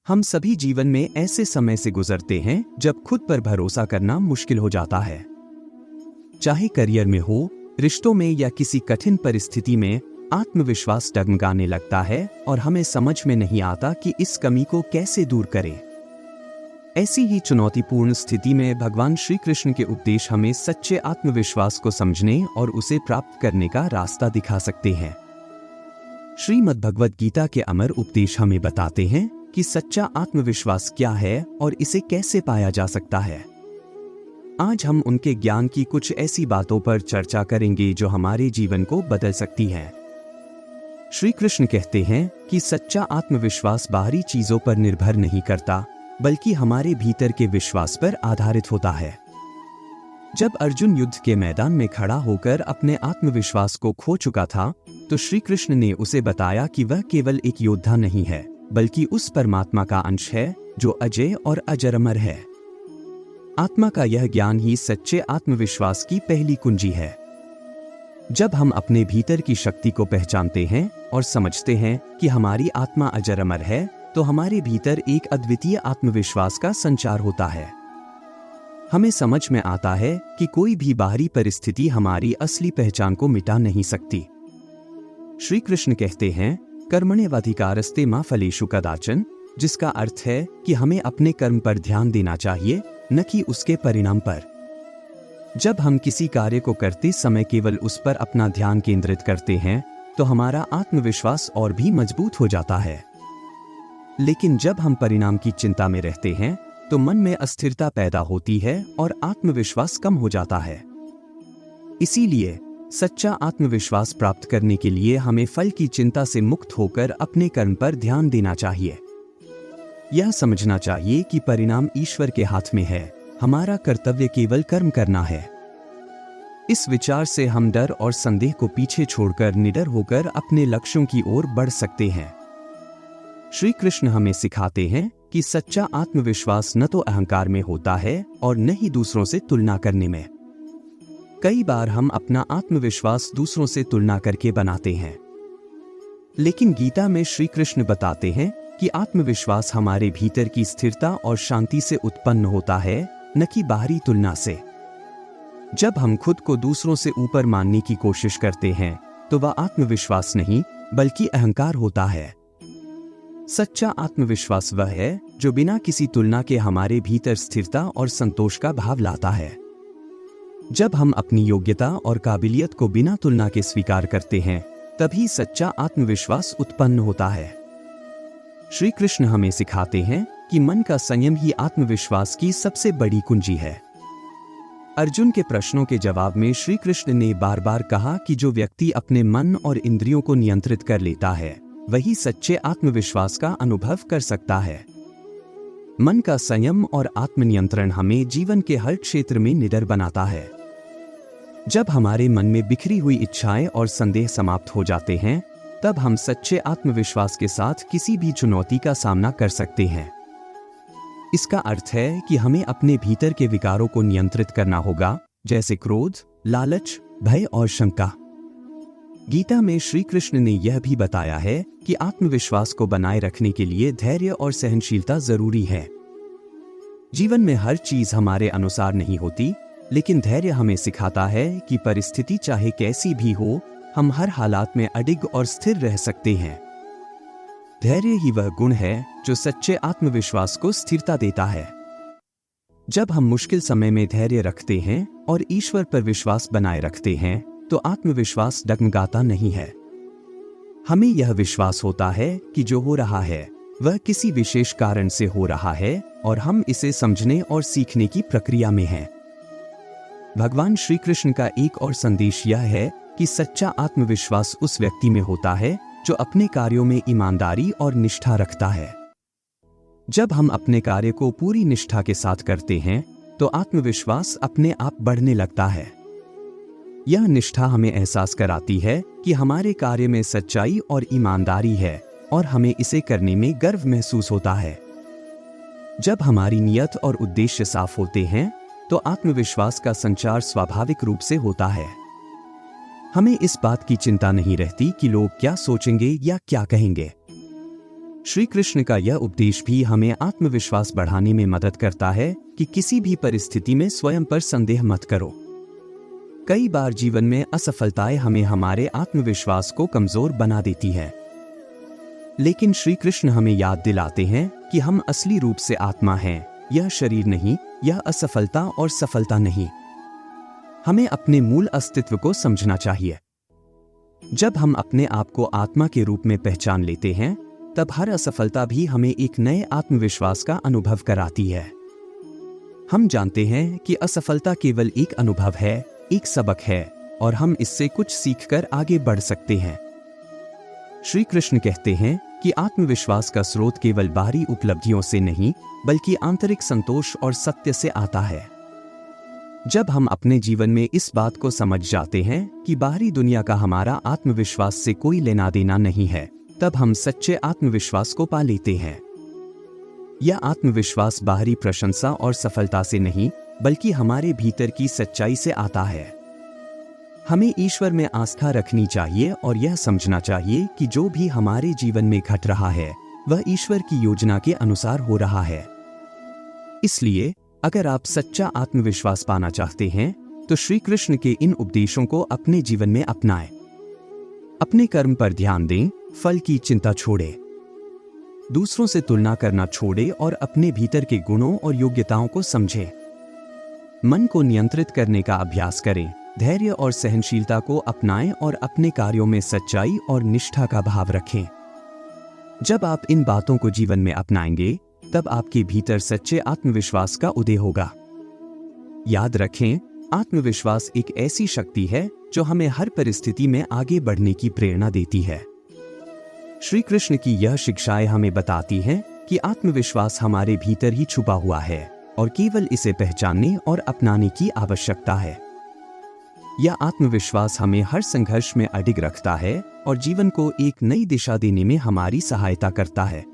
हम सभी जीवन में ऐसे समय से गुजरते हैं जब खुद पर भरोसा करना मुश्किल हो जाता है। चाहे करियर में हो, रिश्तों में या किसी कठिन परिस्थिति में आत्मविश्वास डगमगाने लगता है और हमें समझ में नहीं आता कि इस कमी को कैसे दूर करें। ऐसी ही चुनौतीपूर्ण स्थिति में भगवान श्री कृष्ण के उपदेश हमें सच्चे आत्मविश्वास को समझने और उसे प्राप्त करने का रास्ता दिखा सकते हैं। श्रीमद् भगवद गीता के अमर उपदेश हमें बताते हैं कि सच्चा आत्मविश्वास क्या है और इसे कैसे पाया जा सकता है। आज हम उनके ज्ञान की कुछ ऐसी बातों पर चर्चा करेंगे जो हमारे जीवन को बदल सकती हैं। श्री कृष्ण कहते हैं कि सच्चा आत्मविश्वास बाहरी चीजों पर निर्भर नहीं करता, बल्कि हमारे भीतर के विश्वास पर आधारित होता है। जब अर्जुन युद्ध के मैदान में खड़ा होकर अपने आत्मविश्वास को खो चुका था, तो श्री कृष्ण ने उसे बताया कि वह केवल एक योद्धा नहीं है, बल्कि उस परमात्मा का अंश है जो अजय और अजरमर है। आत्मा का यह ज्ञान ही सच्चे आत्मविश्वास की पहली कुंजी है। जब हम अपने भीतर की शक्ति को पहचानते हैं और समझते हैं कि हमारी आत्मा अजरमर है, तो हमारे भीतर एक अद्वितीय आत्मविश्वास का संचार होता है। हमें समझ में आता है कि कोई भी बाहरी परिस्थिति हमारी असली पहचान को मिटा नहीं सकती। श्री कृष्ण कहते हैं, कर्मण्येवाधिकारस्ते मा फलेषु कदाचन, जिसका अर्थ है कि हमें अपने कर्म पर ध्यान देना चाहिए, न कि उसके परिणाम पर। जब हम किसी कार्य को करते समय केवल उस पर अपना ध्यान केंद्रित करते हैं, तो हमारा आत्मविश्वास और भी मजबूत हो जाता है। लेकिन जब हम परिणाम की चिंता में रहते हैं, तो मन में अस्थिरता पैदा होती है और आत्मविश्वास कम हो जाता है। इसीलिए सच्चा आत्मविश्वास प्राप्त करने के लिए हमें फल की चिंता से मुक्त होकर अपने कर्म पर ध्यान देना चाहिए। यह समझना चाहिए कि परिणाम ईश्वर के हाथ में है, हमारा कर्तव्य केवल कर्म करना है। इस विचार से हम डर और संदेह को पीछे छोड़कर निडर होकर अपने लक्ष्यों की ओर बढ़ सकते हैं। श्री कृष्ण हमें सिखाते हैं कि सच्चा आत्मविश्वास न तो अहंकार में होता है और न ही दूसरों से तुलना करने में। कई बार हम अपना आत्मविश्वास दूसरों से तुलना करके बनाते हैं, लेकिन गीता में श्री कृष्ण बताते हैं कि आत्मविश्वास हमारे भीतर की स्थिरता और शांति से उत्पन्न होता है, न कि बाहरी तुलना से। जब हम खुद को दूसरों से ऊपर मानने की कोशिश करते हैं, तो वह आत्मविश्वास नहीं बल्कि अहंकार होता है। सच्चा आत्मविश्वास वह है जो बिना किसी तुलना के हमारे भीतर स्थिरता और संतोष का भाव लाता है। जब हम अपनी योग्यता और काबिलियत को बिना तुलना के स्वीकार करते हैं, तभी सच्चा आत्मविश्वास उत्पन्न होता है। श्री कृष्ण हमें सिखाते हैं कि मन का संयम ही आत्मविश्वास की सबसे बड़ी कुंजी है। अर्जुन के प्रश्नों के जवाब में श्री कृष्ण ने बार बार कहा कि जो व्यक्ति अपने मन और इंद्रियों को नियंत्रित कर लेता है, वही सच्चे आत्मविश्वास का अनुभव कर सकता है। मन का संयम और आत्मनियंत्रण हमें जीवन के हर क्षेत्र में निडर बनाता है। जब हमारे मन में बिखरी हुई इच्छाएं और संदेह समाप्त हो जाते हैं, तब हम सच्चे आत्मविश्वास के साथ किसी भी चुनौती का सामना कर सकते हैं। इसका अर्थ है कि हमें अपने भीतर के विकारों को नियंत्रित करना होगा, जैसे क्रोध, लालच, भय और शंका। गीता में श्री कृष्ण ने यह भी बताया है कि आत्मविश्वास को बनाए रखने के लिए धैर्य और सहनशीलता जरूरी है। जीवन में हर चीज हमारे अनुसार नहीं होती, लेकिन धैर्य हमें सिखाता है कि परिस्थिति चाहे कैसी भी हो, हम हर हालात में अडिग और स्थिर रह सकते हैं। धैर्य ही वह गुण है जो सच्चे आत्मविश्वास को स्थिरता देता है। जब हम मुश्किल समय में धैर्य रखते हैं और ईश्वर पर विश्वास बनाए रखते हैं, तो आत्मविश्वास डगमगाता नहीं है। हमें यह विश्वास होता है कि जो हो रहा है वह किसी विशेष कारण से हो रहा है और हम इसे समझने और सीखने की प्रक्रिया में हैं। भगवान श्री कृष्ण का एक और संदेश यह है कि सच्चा आत्मविश्वास उस व्यक्ति में होता है जो अपने कार्यों में ईमानदारी और निष्ठा रखता है। जब हम अपने कार्य को पूरी निष्ठा के साथ करते हैं, तो आत्मविश्वास अपने आप बढ़ने लगता है। यह निष्ठा हमें एहसास कराती है कि हमारे कार्य में सच्चाई और ईमानदारी है और हमें इसे करने में गर्व महसूस होता है। जब हमारी नियत और उद्देश्य साफ होते हैं, तो आत्मविश्वास का संचार स्वाभाविक रूप से होता है। हमें इस बात की चिंता नहीं रहती कि लोग क्या सोचेंगे या क्या कहेंगे। श्री कृष्ण का यह उपदेश भी हमें आत्मविश्वास बढ़ाने में मदद करता है कि किसी भी परिस्थिति में स्वयं पर संदेह मत करो। कई बार जीवन में असफलताएं हमें हमारे आत्मविश्वास को कमजोर बना देती है, लेकिन श्री कृष्ण हमें याद दिलाते हैं कि हम असली रूप से आत्मा हैं, यह शरीर नहीं, यह असफलता और सफलता नहीं। हमें अपने मूल अस्तित्व को समझना चाहिए। जब हम अपने आप को आत्मा के रूप में पहचान लेते हैं, तब हर असफलता भी हमें एक नए आत्मविश्वास का अनुभव कराती है। हम जानते हैं कि असफलता केवल एक अनुभव है, एक सबक है, और हम इससे कुछ सीखकर आगे बढ़ सकते हैं। श्री कृष्ण कहते हैं कि आत्मविश्वास का स्रोत केवल बाहरी उपलब्धियों से नहीं, बल्कि आंतरिक संतोष और सत्य से आता है। जब हम अपने जीवन में इस बात को समझ जाते हैं कि बाहरी दुनिया का हमारा आत्मविश्वास से कोई लेना देना नहीं है, तब हम सच्चे आत्मविश्वास को पा लेते हैं। यह आत्मविश्वास बाहरी प्रशंसा और सफलता से नहीं, बल्कि हमारे भीतर की सच्चाई से आता है। हमें ईश्वर में आस्था रखनी चाहिए और यह समझना चाहिए कि जो भी हमारे जीवन में घट रहा है, वह ईश्वर की योजना के अनुसार हो रहा है। इसलिए अगर आप सच्चा आत्मविश्वास पाना चाहते हैं, तो श्री कृष्ण के इन उपदेशों को अपने जीवन में अपनाएं। अपने कर्म पर ध्यान दें, फल की चिंता छोड़ें, दूसरों से तुलना करना छोड़ें और अपने भीतर के गुणों और योग्यताओं को समझें। मन को नियंत्रित करने का अभ्यास करें, धैर्य और सहनशीलता को अपनाएं और अपने कार्यों में सच्चाई और निष्ठा का भाव रखें। जब आप इन बातों को जीवन में अपनाएंगे, तब आपके भीतर सच्चे आत्मविश्वास का उदय होगा। याद रखें, आत्मविश्वास एक ऐसी शक्ति है जो हमें हर परिस्थिति में आगे बढ़ने की प्रेरणा देती है। श्री कृष्ण की यह शिक्षाएं हमें बताती हैं कि आत्मविश्वास हमारे भीतर ही छुपा हुआ है और केवल इसे पहचानने और अपनाने की आवश्यकता है। यह आत्मविश्वास हमें हर संघर्ष में अडिग रखता है और जीवन को एक नई दिशा देने में हमारी सहायता करता है।